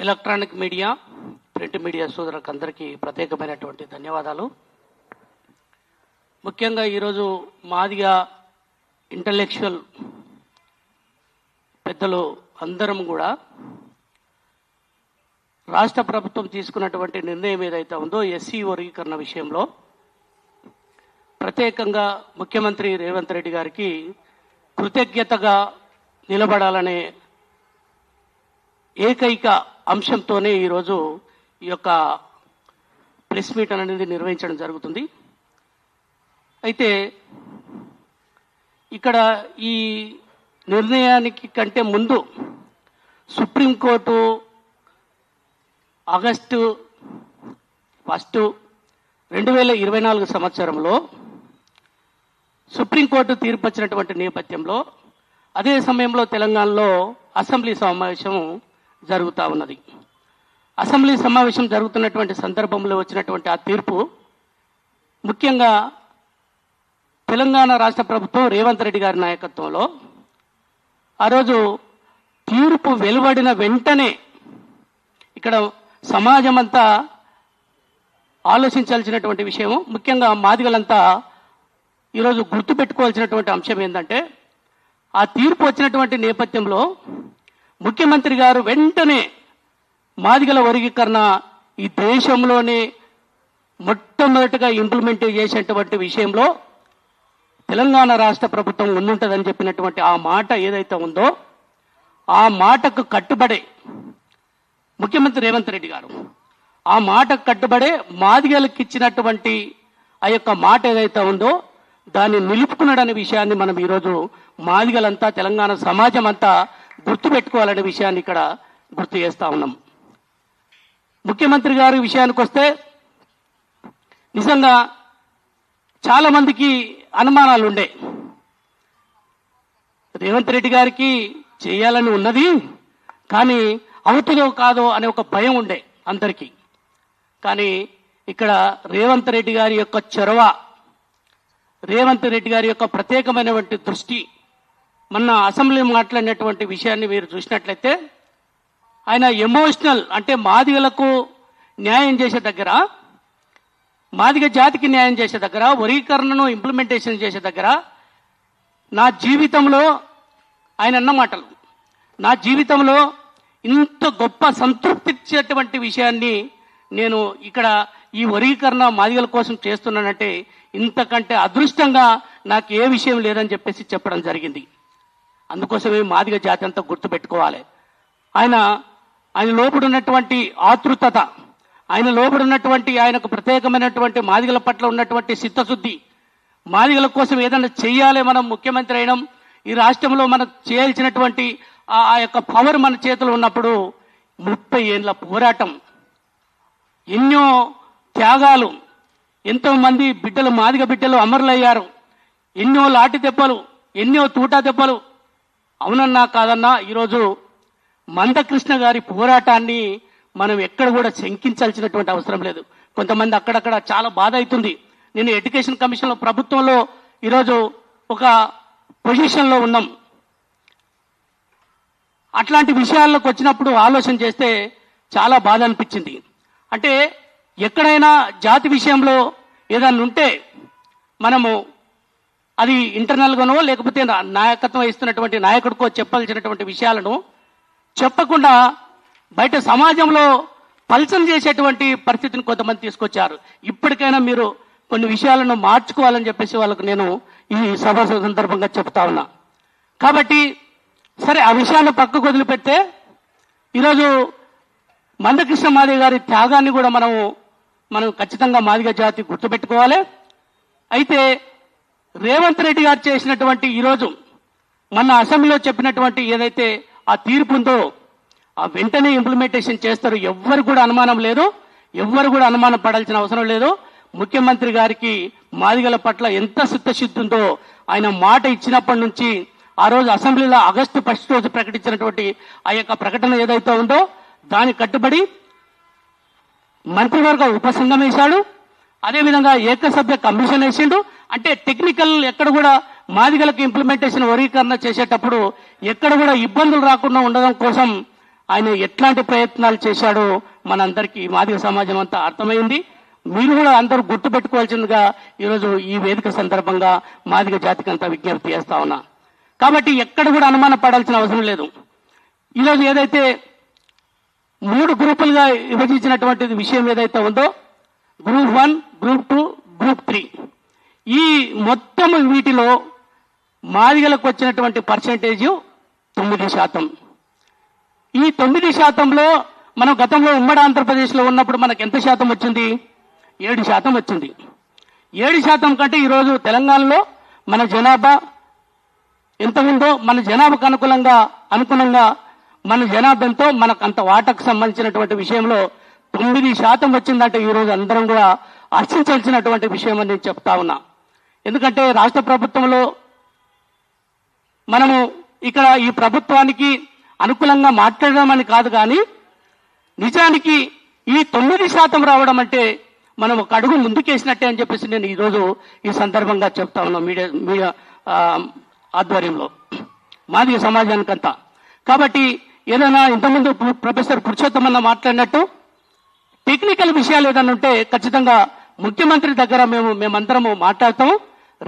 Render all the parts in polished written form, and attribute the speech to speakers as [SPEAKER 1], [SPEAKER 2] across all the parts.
[SPEAKER 1] Electronic media, print media సోదరులకు అందరికీ ప్రత్యేకమైనటువంటి ధన్యవాదాలు. ముఖ్యంగా ఈరోజు మాదిగా ఇంటలెక్చువల్ పెద్దలు అందరం కూడా రాష్ట్ర ప్రభుత్వం తీసుకున్నటువంటి నిర్ణయం ఏదైతే ఉందో ఎస్సీ వర్గీకరణ విషయంలో ప్రత్యేకంగా ముఖ్యమంత్రి రేవంత్ రెడ్డి గారికి కృతజ్ఞతగా నిలబడాలనే ఏకైక అంశంతోనే ఈరోజు ఈ యొక్క ప్రెస్ మీట్ అనేది నిర్వహించడం జరుగుతుంది. అయితే ఇక్కడ ఈ నిర్ణయానికి కంటే ముందు సుప్రీంకోర్టు ఆగస్టు 1, 2024 సంవత్సరంలో సుప్రీంకోర్టు తీర్పు వచ్చినటువంటి నేపథ్యంలో అదే సమయంలో తెలంగాణలో అసెంబ్లీ సమావేశం జరుగుతూ ఉన్నది. అసెంబ్లీ సమావేశం జరుగుతున్నటువంటి సందర్భంలో వచ్చినటువంటి ఆ తీర్పు ముఖ్యంగా తెలంగాణ రాష్ట్ర ప్రభుత్వం రేవంత్ రెడ్డి గారి నాయకత్వంలో ఆ రోజు తీర్పు వెలువడిన వెంటనే ఇక్కడ సమాజం అంతా ఆలోచించాల్సినటువంటి విషయం, ముఖ్యంగా మాదిగలంతా ఈరోజు గుర్తుపెట్టుకోవాల్సినటువంటి అంశం ఏంటంటే ఆ తీర్పు వచ్చినటువంటి నేపథ్యంలో ముఖ్యమంత్రి గారు వెంటనే మాదిగల వర్గీకరణ ఈ దేశంలోనే మొట్టమొదటిగా ఇంప్లిమెంట్ చేసేటువంటి విషయంలో తెలంగాణ రాష్ట్ర ప్రభుత్వం ముందుంటుందని చెప్పినటువంటి ఆ మాట ఏదైతే ఉందో ఆ మాటకు కట్టుబడే ముఖ్యమంత్రి రేవంత్ రెడ్డి గారు ఆ మాటకు కట్టుబడే మాదిగలకు ఇచ్చినటువంటి ఆ యొక్క మాట ఏదైతే ఉందో దాన్ని నిలుపుకున్నాడనే విషయాన్ని మనం ఈరోజు మాదిగలంతా తెలంగాణ సమాజం అంతా గుర్తుపెట్టుకోవాలనే విషయాన్ని ఇక్కడ గుర్తు చేస్తా ఉన్నాం. ముఖ్యమంత్రి గారి విషయానికి వస్తే నిజంగా చాలా మందికి అనుమానాలు ఉండే, రేవంత్ రెడ్డి గారికి చేయాలని ఉన్నది కానీ అవుతుందో కాదో అనే ఒక భయం ఉండే అందరికీ. కానీ ఇక్కడ రేవంత్ రెడ్డి గారి యొక్క చొరవ, రేవంత్ రెడ్డి గారి యొక్క ప్రత్యేకమైనటువంటి దృష్టి, మొన్న అసెంబ్లీ మాట్లాడినటువంటి విషయాన్ని మీరు చూసినట్లయితే ఆయన ఎమోషనల్ అంటే మాదిగలకు న్యాయం చేసే దగ్గర, మాదిగ జాతికి న్యాయం చేసే దగ్గర, వర్గీకరణను ఇంప్లిమెంటేషన్ చేసే దగ్గర నా జీవితంలో ఆయన అన్న మాటలు, నా జీవితంలో ఇంత గొప్ప సంతృప్తి ఇచ్చేటువంటి విషయాన్ని నేను ఇక్కడ ఈ వర్గీకరణ మాదిగల కోసం చేస్తున్నానంటే ఇంతకంటే అదృష్టంగా నాకు ఏ విషయం లేదని చెప్పేసి చెప్పడం జరిగింది. అందుకోసమే మాదిగ జాతి అంతా గుర్తుపెట్టుకోవాలి. ఆయన లోపడున్నటువంటి ఆతృతత, ఆయన లోపడున్నటువంటి ఆయనకు ప్రత్యేకమైనటువంటి మాదిగల పట్ల ఉన్నటువంటి చిత్తశుద్ధి, మాదిగల కోసం ఏదైనా చెయ్యాలి, మనం ముఖ్యమంత్రి అయినాం, ఈ రాష్ట్రంలో మనం చేయాల్సినటువంటి ఆ యొక్క పవర్ మన చేతిలో ఉన్నప్పుడు 30 ఏళ్ళ పోరాటం, ఎన్నో త్యాగాలు, ఎంతో మంది బిడ్డలు, మాదిగ బిడ్డలు అమరులయ్యారు, ఎన్నో లాఠీ దెబ్బలు, ఎన్నో తూటా దెబ్బలు. అవునన్నా కాదన్నా ఈరోజు మందకృష్ణ గారి పోరాటాన్ని మనం ఎక్కడ కూడా శంకించాల్సినటువంటి అవసరం లేదు. కొంతమంది అక్కడక్కడ చాలా బాధ అవుతుంది. నేను ఎడ్యుకేషన్ కమిషన్లో ప్రభుత్వంలో ఈరోజు ఒక పొజిషన్లో ఉన్నాం. అట్లాంటి విషయాల్లోకి వచ్చినప్పుడు ఆలోచన చేస్తే చాలా బాధ అనిపించింది. అంటే ఎక్కడైనా జాతి విషయంలో ఏదన్నా ఉంటే మనము అది ఇంటర్నల్గానో లేకపోతే నాయకత్వం ఇస్తున్నటువంటి నాయకుడికో చెప్పాల్సినటువంటి విషయాలను చెప్పకుండా బయట సమాజంలో పల్చన చేసేటువంటి పరిస్థితిని కొంతమంది తీసుకొచ్చారు. ఇప్పటికైనా మీరు కొన్ని విషయాలను మార్చుకోవాలని చెప్పేసి వాళ్ళకు నేను ఈ సభ సందర్భంగా చెప్తా ఉన్నా. కాబట్టి సరే, ఆ విషయాన్ని పక్కకు వదిలిపెడితే ఈరోజు మందకృష్ణ మాదిగ గారి త్యాగాన్ని కూడా మనం ఖచ్చితంగా మాదిగ జాతి గుర్తుపెట్టుకోవాలి. అయితే రేవంత్ రెడ్డి గారు చేసినటువంటి ఈరోజు మొన్న అసెంబ్లీలో చెప్పినటువంటి ఏదైతే ఆ తీర్పు ఉందో ఆ వెంటనే ఇంప్లిమెంటేషన్ చేస్తారు. ఎవ్వరు కూడా అనుమానం లేదు, ఎవ్వరు కూడా అనుమానం పడాల్సిన అవసరం లేదు. ముఖ్యమంత్రి గారికి మాదిగల పట్ల ఎంత చిత్తశుద్ధి ఉందో ఆయన మాట ఇచ్చినప్పటి నుంచి ఆ రోజు అసెంబ్లీలో ఆగస్టు 1 రోజు ప్రకటించినటువంటి ఆ యొక్క ప్రకటన ఏదైతే ఉందో దానికి కట్టుబడి మంత్రివర్గ ఉపసంఘం వేశాడు, అదేవిధంగా ఏకసభ్య కమిషన్ వేసిండు. అంటే టెక్నికల్ ఎక్కడ కూడా మాదిగలకు ఇంప్లిమెంటేషన్ వర్గీకరణ చేసేటప్పుడు ఎక్కడ కూడా ఇబ్బందులు రాకుండా ఉండడం కోసం ఆయన ఎట్లాంటి ప్రయత్నాలు చేశాడో మనందరికీ మాదిగ సమాజం అంతా అర్థమైంది. మీరు కూడా అందరూ గుర్తుపెట్టుకోవాల్సిందిగా ఈరోజు ఈ వేదిక సందర్భంగా మాదిగ జాతికి అంతా విజ్ఞప్తి చేస్తా ఉన్నా. కాబట్టి ఎక్కడ కూడా అనుమాన పడాల్సిన అవసరం లేదు. ఈరోజు ఏదైతే 3 గ్రూపులుగా విభజించినటువంటి విషయం ఏదైతే ఉందో, గ్రూప్ 1, గ్రూప్ 2, గ్రూప్ 3, ఈ మొత్తం వీటిలో మాదిగలకు వచ్చినటువంటి పర్సెంటేజ్ 9%. ఈ 9%లో మనం గతంలో ఉమ్మడి ఆంధ్రప్రదేశ్లో ఉన్నప్పుడు మనకు ఎంత శాతం వచ్చింది? 7% వచ్చింది. 7% కంటే ఈరోజు తెలంగాణలో మన జనాభా ఎంత ఉందో, మన జనాభాకు అనుగుణంగా మన జనాభాతో మనకు అంత వాటాకు సంబంధించినటువంటి విషయంలో 9% వచ్చిందంటే ఈరోజు అందరం కూడా హర్షించాల్సినటువంటి విషయం అని నేను చెప్తా ఉన్నా. ఎందుకంటే రాష్ట్ర ప్రభుత్వంలో మనము ఇక్కడ ఈ ప్రభుత్వానికి అనుకూలంగా మాట్లాడదామని కాదు, కానీ నిజానికి ఈ 9% రావడం అంటే మనం ఒక అడుగు ముందుకేసినట్టే అని చెప్పేసి నేను ఈరోజు ఈ సందర్భంగా చెప్తా ఉన్నాను మీడియా ఆధ్వర్యంలో మాదిగ సమాజానికంతా. కాబట్టి ఏదైనా ఇంతకుముందు ప్రొఫెసర్ పురుషోత్తమన్న మాట్లాడినట్టు టెక్నికల్ విషయాలు ఏదైనా ఉంటే ఖచ్చితంగా ముఖ్యమంత్రి దగ్గర మేమందరము మాట్లాడతాము.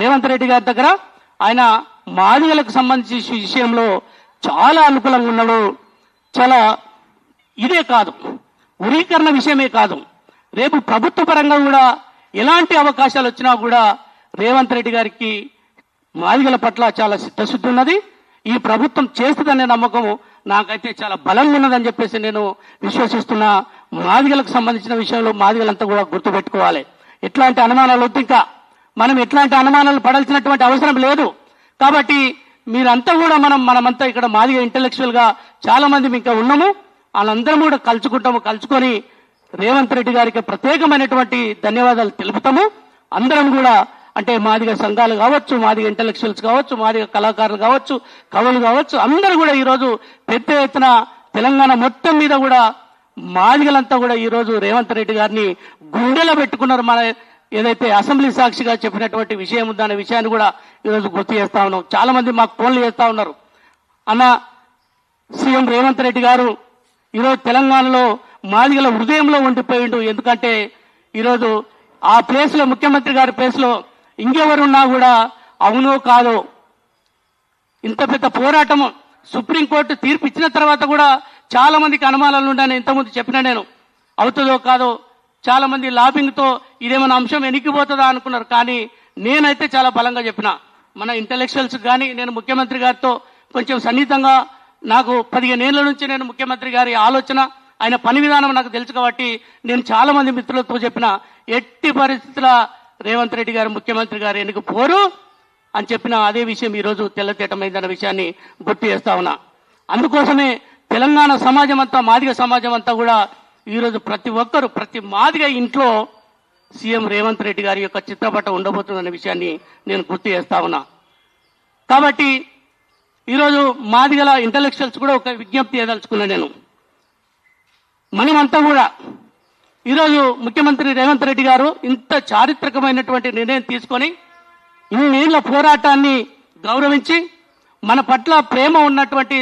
[SPEAKER 1] రేవంత్ రెడ్డి గారి దగ్గర ఆయన మాదిగలకు సంబంధించిన విషయంలో చాలా అనుకూలంగా ఉన్నాడు. చాలా ఇదే కాదు, ఉరీకరణ విషయమే కాదు, రేపు ప్రభుత్వ పరంగా కూడా ఎలాంటి అవకాశాలు వచ్చినా కూడా రేవంత్ రెడ్డి గారికి మాదిగల పట్ల చాలా చిత్తశుద్ధి ఉన్నది. ఈ ప్రభుత్వం చేస్తుందనే నమ్మకం నాకైతే చాలా బలంగా ఉన్నదని చెప్పేసి నేను విశ్వసిస్తున్నా. మాదిగలకు సంబంధించిన విషయంలో మాదిగలంతా కూడా గుర్తుపెట్టుకోవాలి. ఎట్లాంటి అనుమానాలు వద్దు, ఇంకా మనం ఎట్లాంటి అనుమానాలు పడాల్సినటువంటి అవసరం లేదు. కాబట్టి మీరంతా కూడా మనమంతా ఇక్కడ మాదిగ ఇంటెలెక్చువల్ గా చాలా మంది ఇంకా ఉన్నాము. వాళ్ళందరం కూడా కలుసుకొని రేవంత్ రెడ్డి గారికి ప్రత్యేకమైనటువంటి ధన్యవాదాలు తెలుపుతాము. అందరం కూడా అంటే మాదిగ సంఘాలు కావచ్చు, మాదిగ ఇంటెలెక్చువల్స్ కావచ్చు, మాదిగ కళాకారులు కావచ్చు, కవులు కావచ్చు, అందరూ కూడా ఈరోజు పెద్ద ఎత్తున తెలంగాణ మొత్తం మీద కూడా మాదిగలంతా కూడా ఈరోజు రేవంత్ రెడ్డి గారిని గుండెలో పెట్టుకున్నారు. మన ఏదైతే అసెంబ్లీ సాక్షిగా చెప్పినటువంటి విషయం ఉందనే విషయాన్ని కూడా ఈరోజు గుర్తు చేస్తా ఉన్నాం. చాలా మంది మాకు ఫోన్లు చేస్తా ఉన్నారు, అన్న సీఎం రేవంత్ రెడ్డి గారు ఈరోజు తెలంగాణలో మాదిగల హృదయంలో ఉండిపోయిండు. ఎందుకంటే ఈరోజు ఆ ప్లేస్ లో, ముఖ్యమంత్రి గారి ప్లేస్ లో ఇంకెవరున్నా కూడా అవునో కాదో, ఇంత పెద్ద పోరాటం సుప్రీంకోర్టు తీర్పు ఇచ్చిన తర్వాత కూడా చాలా మందికి అనుమానాలు ఉన్నాయని ఇంతకుముందు చెప్పినా నేను. అవుతుందో కాదో చాలా మంది లాబింగ్ తో ఇదేమైనా అంశం ఎనికిపోతుందా అనుకున్నారు. కానీ నేనైతే చాలా బలంగా చెప్పిన, మన ఇంటెలెక్చువల్స్ కానీ నేను ముఖ్యమంత్రి గారితో కొంచెం సన్నిహితంగా, నాకు 15 ఏళ్ల నుంచి నేను ముఖ్యమంత్రి గారి ఆలోచన, ఆయన పని విధానం నాకు తెలుసు కాబట్టి నేను చాలా మంది మిత్రులతో చెప్పిన, ఎట్టి పరిస్థితుల రేవంత్ రెడ్డి గారు ముఖ్యమంత్రి గారు ఎన్నిక పోరు అని చెప్పిన అదే విషయం ఈరోజు తెల్లతేటమైందన్న విషయాన్ని గుర్తు చేస్తా ఉన్నా. అందుకోసమే తెలంగాణ సమాజం అంతా, మాదిగ సమాజం అంతా కూడా ఈరోజు ప్రతి ఒక్కరు, ప్రతి మాదిగ ఇంట్లో సీఎం రేవంత్ రెడ్డి గారి యొక్క చిత్రపటం ఉండబోతుందన్న విషయాన్ని నేను గుర్తు చేస్తా ఉన్నా. కాబట్టి ఈరోజు మాదిగల ఇంటెలెక్చువల్స్ కూడా ఒక విజ్ఞప్తి చేయదలుచుకున్నా నేను. మనమంతా కూడా ఈరోజు ముఖ్యమంత్రి రేవంత్ రెడ్డి గారు ఇంత చారిత్రకమైనటువంటి నిర్ణయం తీసుకొని ఇన్నేళ్ల పోరాటాన్ని గౌరవించి మన పట్ల ప్రేమ ఉన్నటువంటి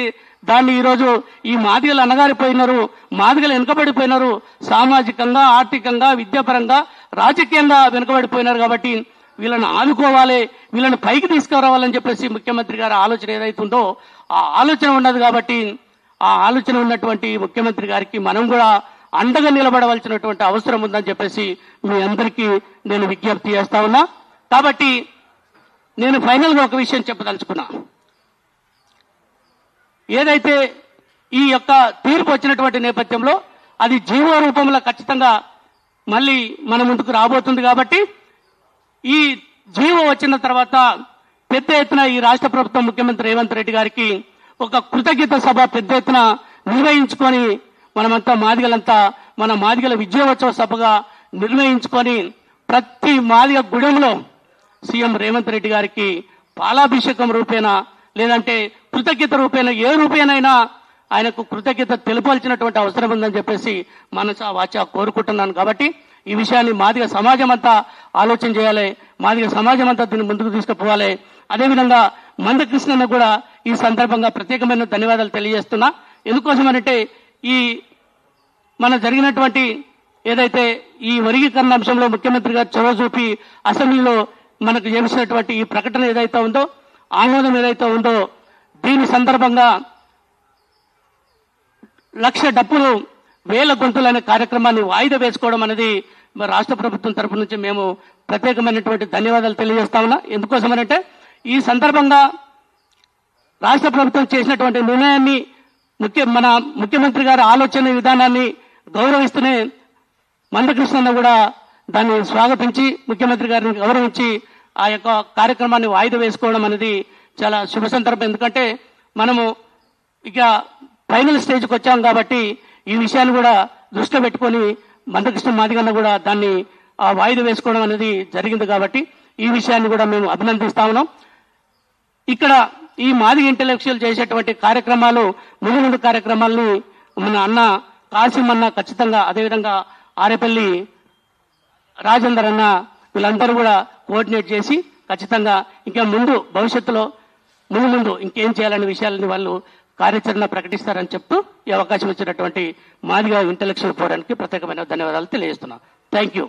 [SPEAKER 1] దాన్ని ఈరోజు ఈ మాదిగలు అనగారిపోయినారు, మాదిగలు వెనుకబడిపోయినారు, సామాజికంగా, ఆర్థికంగా, విద్యాపరంగా, రాజకీయంగా వెనుకబడిపోయినారు. కాబట్టి వీళ్ళని ఆదుకోవాలి, వీళ్ళని పైకి తీసుకురావాలని చెప్పేసి ముఖ్యమంత్రి గారి ఆలోచన ఏదైతుందో ఆ ఆలోచన ఉన్నది. కాబట్టి ఆ ఆలోచన ఉన్నటువంటి ముఖ్యమంత్రి గారికి మనం కూడా అండగా నిలబడవలసినటువంటి అవసరం ఉందని చెప్పేసి మీ అందరికీ నేను విజ్ఞప్తి చేస్తా ఉన్నా. కాబట్టి నేను ఫైనల్ గా ఒక విషయం చెప్పదలుచుకున్నా. ఏదైతే ఈ యొక్క తీర్పు వచ్చినటువంటి నేపథ్యంలో అది జీవో రూపంలో ఖచ్చితంగా మళ్ళీ మన ముందుకు రాబోతుంది. కాబట్టి ఈ జీవో వచ్చిన తర్వాత పెద్ద ఎత్తున ఈ రాష్ట్ర ప్రభుత్వం, ముఖ్యమంత్రి రేవంత్ రెడ్డి గారికి ఒక కృతజ్ఞత సభ పెద్ద ఎత్తున నిర్వహించుకొని, మనమంతా మాదిగలంతా మన మాదిగల విజయోత్సవ సభగా నిర్వహించుకొని ప్రతి మాదిగ గుడెంలో సీఎం రేవంత్ రెడ్డి గారికి పాలాభిషేకం రూపేణ, లేదంటే కృతజ్ఞత రూపేణ, ఏ రూపేణైనా ఆయనకు కృతజ్ఞత తెలుపాల్సినటువంటి అవసరం ఉందని చెప్పేసి మనసా వాచా కోరుకుంటున్నాను. కాబట్టి ఈ విషయాన్ని మాదిగ సమాజం అంతా ఆలోచన చేయాలి, మాదిగ సమాజం అంతా దీన్ని ముందుకు తీసుకుపోవాలి. అదేవిధంగా మందకృష్ణన్న కూడా ఈ సందర్భంగా ప్రత్యేకమైన ధన్యవాదాలు తెలియజేస్తున్నా. ఎందుకోసమనంటే ఈ మన జరిగినటువంటి ఏదైతే ఈ వర్గీకరణ అంశంలో ముఖ్యమంత్రి గారు చొరవ చూపి అసెంబ్లీలో మనకు చేసినటువంటి ఈ ప్రకటన ఏదైతే ఉందో, ఆమోదం ఏదైతే ఉందో, దీని సందర్భంగా 1,00,000 డప్పులు 1,000 గొంతులు అనే కార్యక్రమాన్ని వాయిదా వేసుకోవడం అనేది మరి రాష్ట్ర ప్రభుత్వం తరఫు నుంచి మేము ప్రత్యేకమైనటువంటి ధన్యవాదాలు తెలియజేస్తా ఉన్నా. ఎందుకోసమనంటే ఈ సందర్భంగా రాష్ట్ర ప్రభుత్వం చేసినటువంటి నిర్ణయాన్ని మన ముఖ్యమంత్రి గారి ఆలోచన విధానాన్ని గౌరవిస్తూనే మందకృష్ణన్న కూడా దాన్ని స్వాగతించి ముఖ్యమంత్రి గారిని గౌరవించి ఆ యొక్క కార్యక్రమాన్ని వాయిదా వేసుకోవడం అనేది చాలా శుభ సందర్భం. ఎందుకంటే మనము ఇక ఫైనల్ స్టేజ్కి వచ్చాం కాబట్టి ఈ విషయాన్ని కూడా దృష్టిలో పెట్టుకొని మందకృష్ణ మాదిగన్న కూడా దాన్ని వాయిదా వేసుకోవడం అనేది జరిగింది. కాబట్టి ఈ విషయాన్ని కూడా మేము అభినందిస్తా ఉన్నాం. ఇక్కడ ఈ మాదిగ ఇంటలెక్చువల్ చేసేటువంటి కార్యక్రమాలు, ముందు కార్యక్రమాలని మన అన్న కాసిం అన్న ఖచ్చితంగా, అదేవిధంగా ఆరేపల్లి రాజేందర్ అన్న వీళ్ళందరూ కూడా కోఆర్డినేట్ చేసి ఖచ్చితంగా ఇంకా ముందు భవిష్యత్తులో ముందు ఇంకేం చేయాలనే విషయాలని వాళ్ళు కార్యాచరణ ప్రకటిస్తారని చెప్తూ ఈ అవకాశం ఇచ్చినటువంటి మాదిగ ఇంటలెక్చువల్ ఫోరానికి ప్రత్యేకమైన ధన్యవాదాలు తెలియజేస్తున్నాను. Thank you.